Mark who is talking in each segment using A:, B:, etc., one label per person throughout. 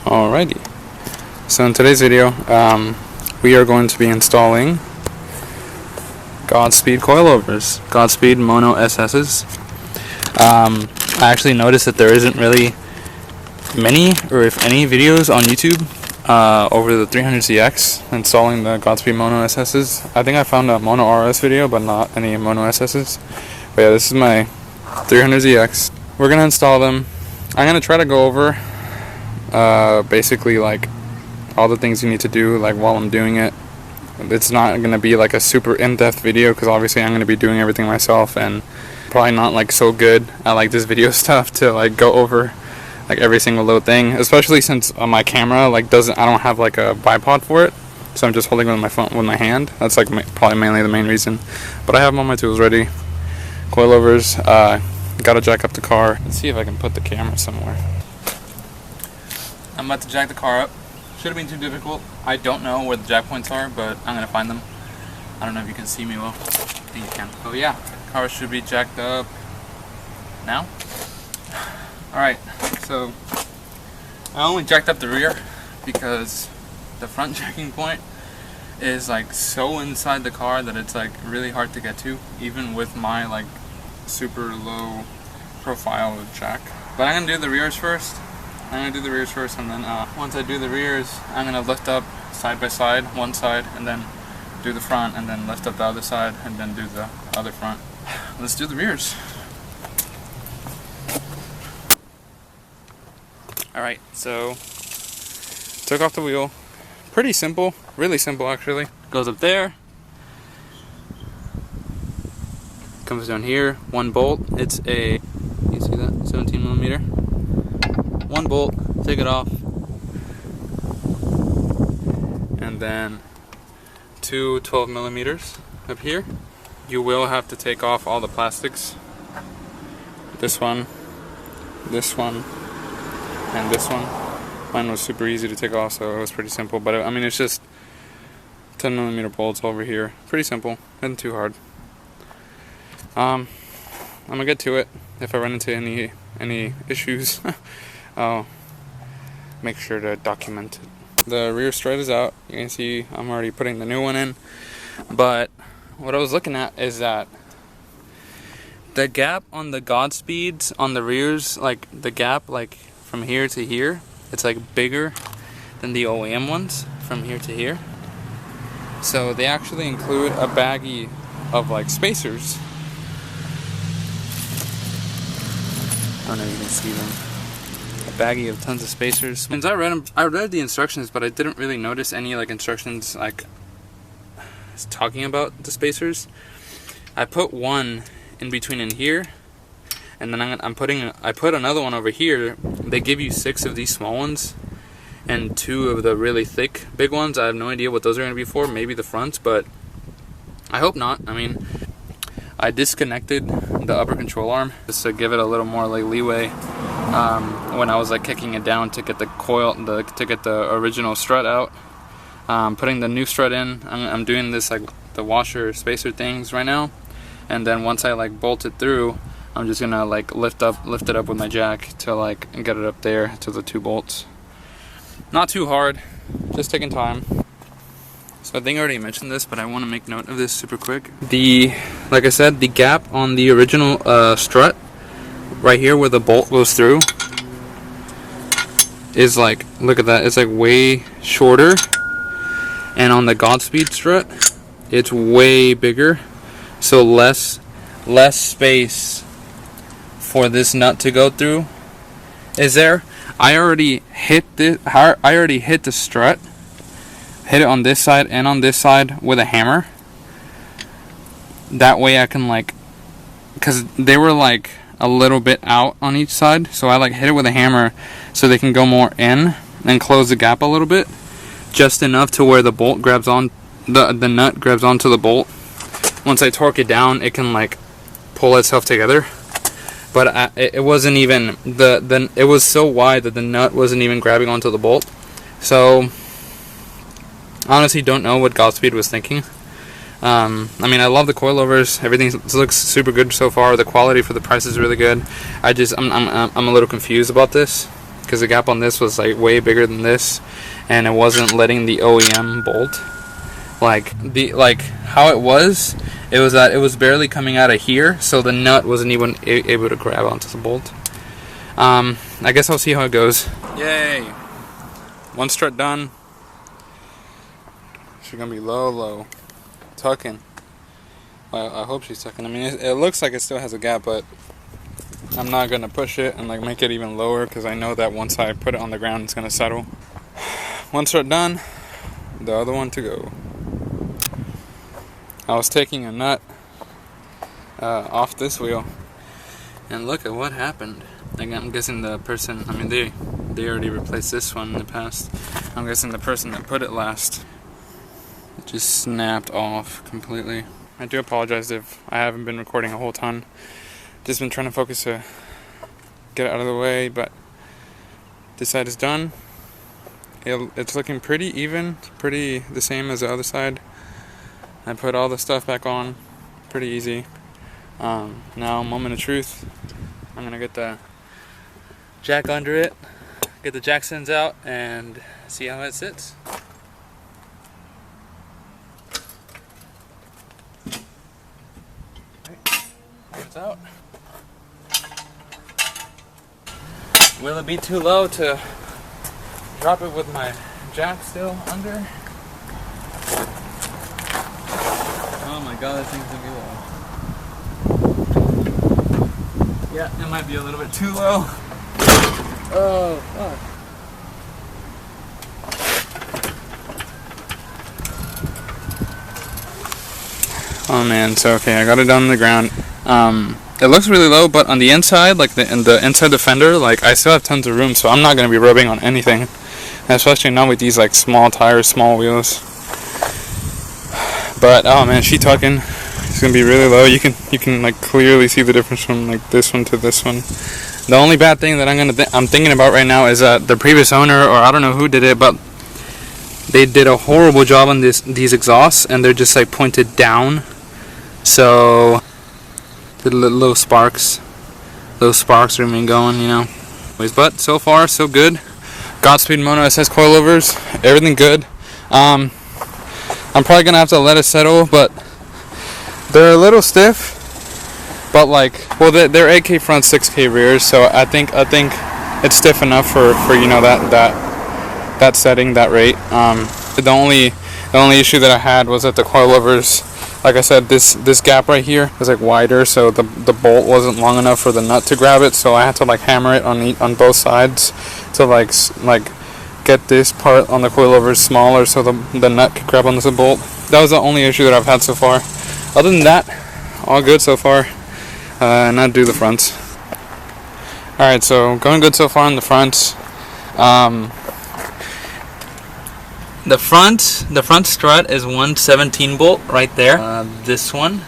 A: Alrighty, so in today's video, we are going to be installing Godspeed coilovers, Godspeed Mono-SS's. I actually noticed that there isn't really many, or if any, videos on YouTube over the 300ZX installing the Godspeed Mono-SS's. I think I found a Mono-RS video, but not any Mono-SS's. But yeah, this is my 300ZX. We're going to install them. I'm going to try to go over basically like all the things you need to do like while I'm doing it. It's not going to be like a super in-depth video because obviously I'm going to be doing everything myself and probably not like so good at like this video stuff to like go over like every single little thing, especially since my camera like I don't have like a bipod for it, so I'm just holding it with my phone with my hand. That's like probably mainly the main reason. But I have all my tools ready. Coilovers, gotta jack up the car. Let's see if I can put the camera somewhere. I'm about to jack the car up. Should have been too difficult. I don't know where the jack points are, but I'm gonna find them. I don't know if you can see me well. I think you can. Oh yeah, car should be jacked up now. Alright, so I only jacked up the rear because the front jacking point is like so inside the car that it's like really hard to get to, even with my like super low profile jack. But I'm gonna do the rears first. And then once I do the rears, I'm gonna lift up side by side, one side, and then do the front, and then lift up the other side, and then do the other front. Let's do the rears. Alright, so took off the wheel. Pretty simple, really simple actually. Goes up there, comes down here, one bolt. It's a, you see that, 17mm. One bolt, take it off, and then two 12mm up here. You will have to take off all the plastics. This one, and this one. Mine was super easy to take off, so it was pretty simple. But I mean, it's just 10mm bolts over here. Pretty simple, nothing too hard. I'm gonna get to it. If I run into any issues, I'll make sure to document it. The rear strut is out. You can see I'm already putting the new one in. But what I was looking at is that the gap on the Godspeeds on the rears, like the gap like from here to here, it's like bigger than the OEM ones from here to here. So they actually include a baggie of like spacers. I don't know if you can see them. Baggie of tons of spacers. And I read the instructions, but I didn't really notice any like instructions like talking about the spacers. I put one in between in here, and then I put another one over here. They give you 6 of these small ones and 2 of the really thick big ones. I have no idea what those are going to be for. Maybe the fronts, but I hope not. I mean, I disconnected the upper control arm just to give it a little more like leeway when I was like kicking it down to get the to get the original strut out. Putting the new strut in. I'm doing this like the washer spacer things right now, and then once I like bolt it through, I'm just gonna like lift it up with my jack to like get it up there to the 2 bolts. Not too hard, just taking time. So I think I already mentioned this, but I want to make note of this super quick. Like I said, the gap on the original strut, right here where the bolt goes through, is like, look at that, it's like way shorter. And on the Godspeed strut, it's way bigger. So less space for this nut to go through is there. I already hit the strut. Hit it on this side and on this side with a hammer. That way I can like, because they were like a little bit out on each side, so I like hit it with a hammer so they can go more in and close the gap a little bit, just enough to where the bolt grabs on, the nut grabs onto the bolt. Once I torque it down, it can like pull itself together. But it wasn't even it was so wide that the nut wasn't even grabbing onto the bolt. So honestly, don't know what Godspeed was thinking. I mean, I love the coilovers. Everything looks super good so far. The quality for the price is really good. I'm a little confused about this. because the gap on this was like way bigger than this, and it wasn't letting the OEM bolt. Like how it was that it was barely coming out of here, so the nut wasn't even able to grab onto the bolt. I guess I'll see how it goes. Yay! One strut done. She's gonna be low, tucking. I hope she's tucking. I mean, it looks like it still has a gap, but I'm not gonna push it and like make it even lower, because I know that once I put it on the ground, it's gonna settle. One strut done, the other one to go. I was taking a nut off this wheel, and look at what happened. Like, I'm guessing the person, I mean, they already replaced this one in the past. I'm guessing the person that put it last, it just snapped off completely. I do apologize if I haven't been recording a whole ton. Just been trying to focus to get it out of the way, but this side is done. It's looking pretty even, pretty the same as the other side. I put all the stuff back on, pretty easy. Now, moment of truth. I'm gonna get the jack under it, get the jacksons out, and see how it sits. It's out. Will it be too low to drop it with my jack still under? Oh my god, that thing's gonna be low. Yeah, it might be a little bit too low. Oh, fuck. Oh man, so okay, I got it down on the ground. It looks really low, but on the inside, like in the inside the fender, like I still have tons of room, so I'm not gonna be rubbing on anything, especially not with these like small tires, small wheels. But oh man, she tucking. It's gonna be really low. You can like clearly see the difference from like this one to this one. The only bad thing that I'm thinking about right now is that the previous owner, or I don't know who did it, but they did a horrible job on these exhausts, and they're just like pointed down. So the little sparks remain going, you know. But so far so good. Godspeed Mono-SS coilovers, everything good. I'm probably gonna have to let it settle, but they're a little stiff. But like, well, they're 8K front, 6K rears, so I think it's stiff enough for you know that setting, that rate. The only issue that I had was that the coilovers, like I said, this gap right here is like wider, so the bolt wasn't long enough for the nut to grab it, so I had to like hammer it on both sides to like get this part on the coilovers smaller so the nut could grab onto the bolt. That was the only issue that I've had so far. Other than that, all good so far. Not do the fronts. Alright, so going good so far on the fronts. The front strut is 117 bolt right there. This one,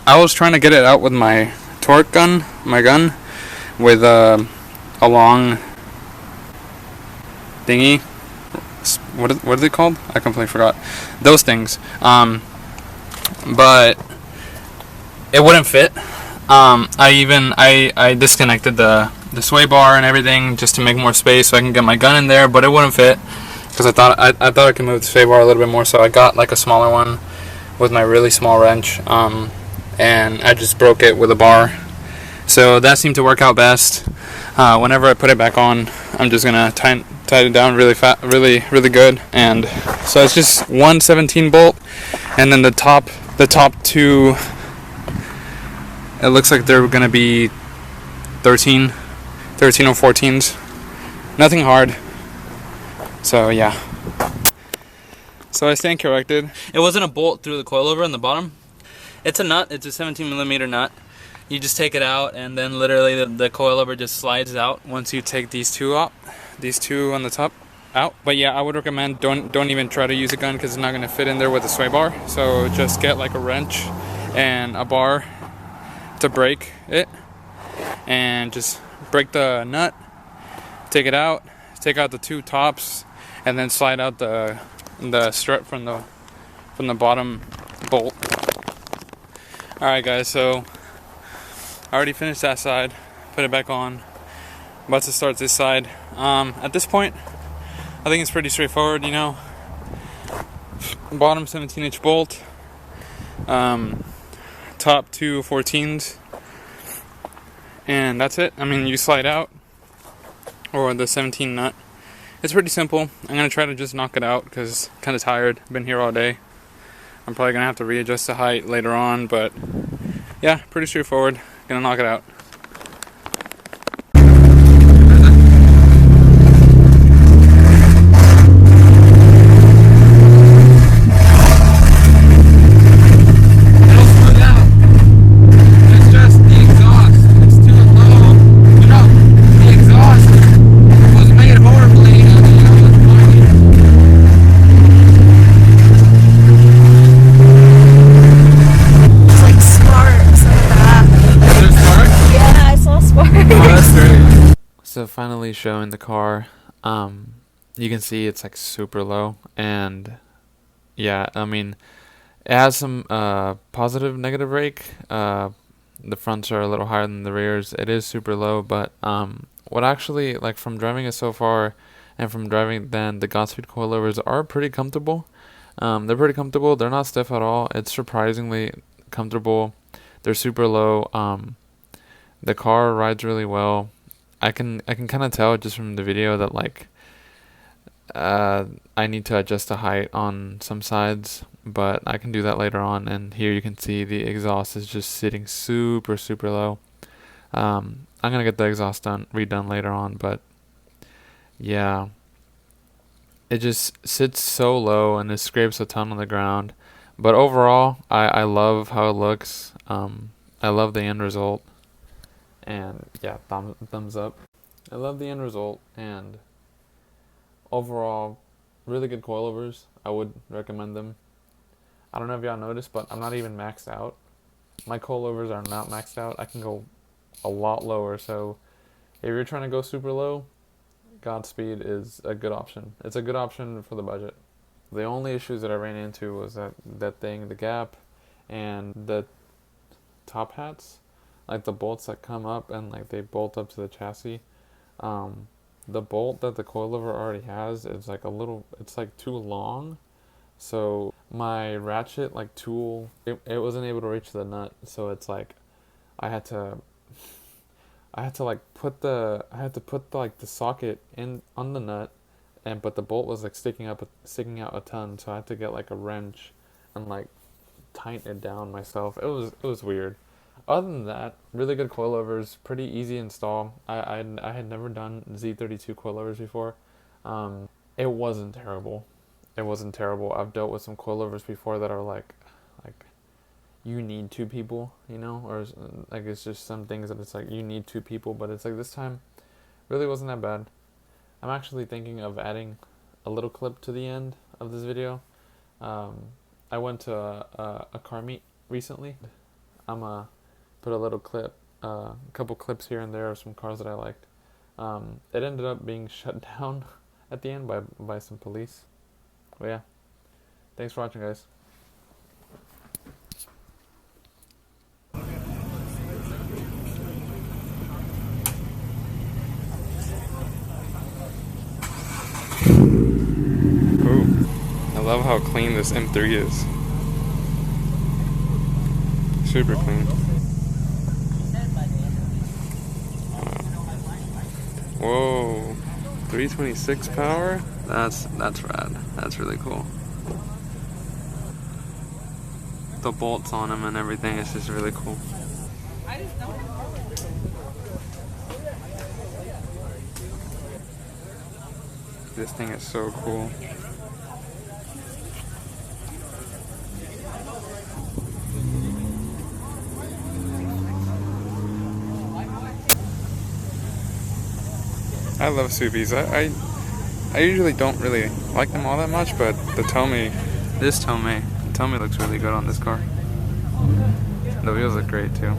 A: I was trying to get it out with my torque gun, with a long thingy. What are they called? I completely forgot. Those things. But it wouldn't fit. I disconnected the sway bar and everything just to make more space so I can get my gun in there, but it wouldn't fit because I thought I could move the sway bar a little bit more, so I got like a smaller one with my really small wrench, and I just broke it with a bar. So that seemed to work out best. Whenever I put it back on, I'm just gonna tighten it down really good, and so it's just 117 bolt, and then the top two, it looks like they're gonna be 13 or 14s. Nothing hard. So yeah. So I stand corrected. It wasn't a bolt through the coilover on the bottom. It's a nut. It's a 17mm nut. You just take it out, and then literally the coilover just slides out once you take these two out. These two on the top out. But yeah, I would recommend don't even try to use a gun because it's not gonna fit in there with the sway bar. So just get like a wrench and a bar to break it, and just break the nut, take it out, take out the two tops, and then slide out the strut from the bottom bolt. Alright guys, so I already finished that side, put it back on. About to start this side. At this point, I think it's pretty straightforward, you know. Bottom 17-inch bolt, top two 14s, and that's it. I mean, you slide out, or the 17 nut. It's pretty simple. I'm gonna try to just knock it out because I'm kind of tired. Been here all day. I'm probably gonna have to readjust the height later on, but yeah, pretty straightforward. Gonna knock it out. So finally showing the car, you can see it's like super low, and yeah, I mean, it has some positive negative rake. The fronts are a little higher than the rears. It is super low, but what actually, like, from driving it so far and from driving then, the Godspeed coilovers are pretty comfortable. They're pretty comfortable. They're not stiff at all. It's surprisingly comfortable. They're super low. The car rides really well. I can kind of tell just from the video that, like, I need to adjust the height on some sides, but I can do that later on. And here you can see the exhaust is just sitting super low. I'm gonna get the exhaust redone later on, but yeah, it just sits so low and it scrapes a ton on the ground. But overall, I love how it looks. I love the end result. And yeah, thumbs up. I love the end result, and overall, really good coilovers. I would recommend them. I don't know if y'all noticed, but I'm not even maxed out. My coilovers are not maxed out. I can go a lot lower, so if you're trying to go super low, Godspeed is a good option. It's a good option for the budget. The only issues that I ran into was that thing, the gap, and the top hats. Like the bolts that come up and like they bolt up to the chassis. The bolt that the coilover already has is like it's like too long. So my ratchet like tool, it wasn't able to reach the nut. So it's like I had to put the socket in on the nut, but the bolt was like sticking out a ton. So I had to get like a wrench and like tighten it down myself. It was weird. Other than that, really good coilovers, pretty easy install. I had never done Z32 coilovers before. It wasn't terrible. I've dealt with some coilovers before that are like you need two people, you know, or like it's just some things that it's like you need two people, but it's like this time really wasn't that bad. I'm actually thinking of adding a little clip to the end of this video. I went to a car meet recently. I'm put a little clip, a couple clips here and there of some cars that I liked. It ended up being shut down at the end by some police. But yeah, thanks for watching, guys. Ooh, I love how clean this M3 is. Super clean. Whoa, 326 power? That's rad. That's really cool. The bolts on them and everything is just really cool. This thing is so cool. I love Subies. I usually don't really like them all that much, but the Tomei looks really good on this car. The wheels look great too.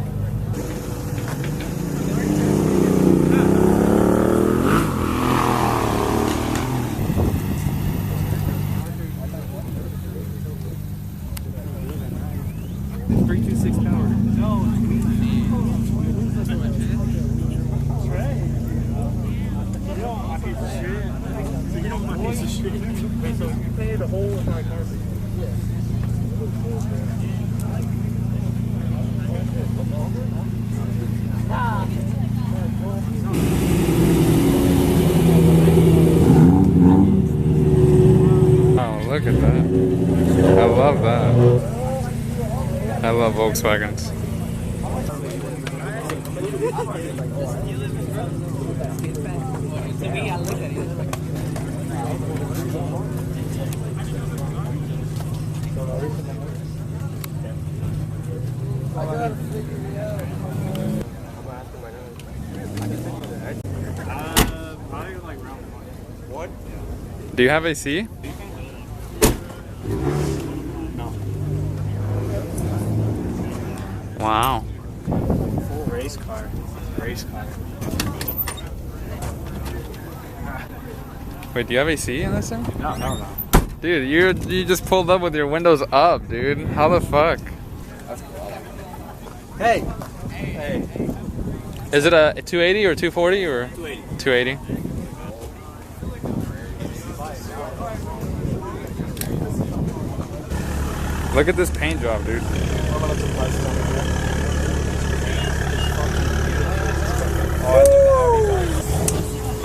B: Wait, so you painted a hole in my carpet?
A: Oh, look at that. I love that. I love Volkswagens.
B: Probably like round one. What?
A: Do you have AC?
B: No.
A: Wow.
B: Full race car. Race car.
A: Wait, do you have AC in this thing?
B: No.
A: Dude, you just pulled up with your windows up, dude. How the fuck?
B: Hey. Hey.
A: Is it a 280 or 240 or
B: 280?
A: 280. Look at this paint job, dude.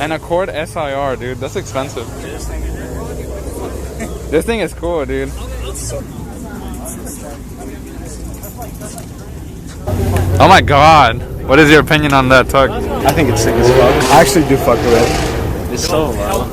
A: An Accord SIR, dude. That's expensive. This thing is cool, dude. Oh my god. What is your opinion on that tug?
B: I think it's sick as fuck. I actually do fuck with it. It's so low.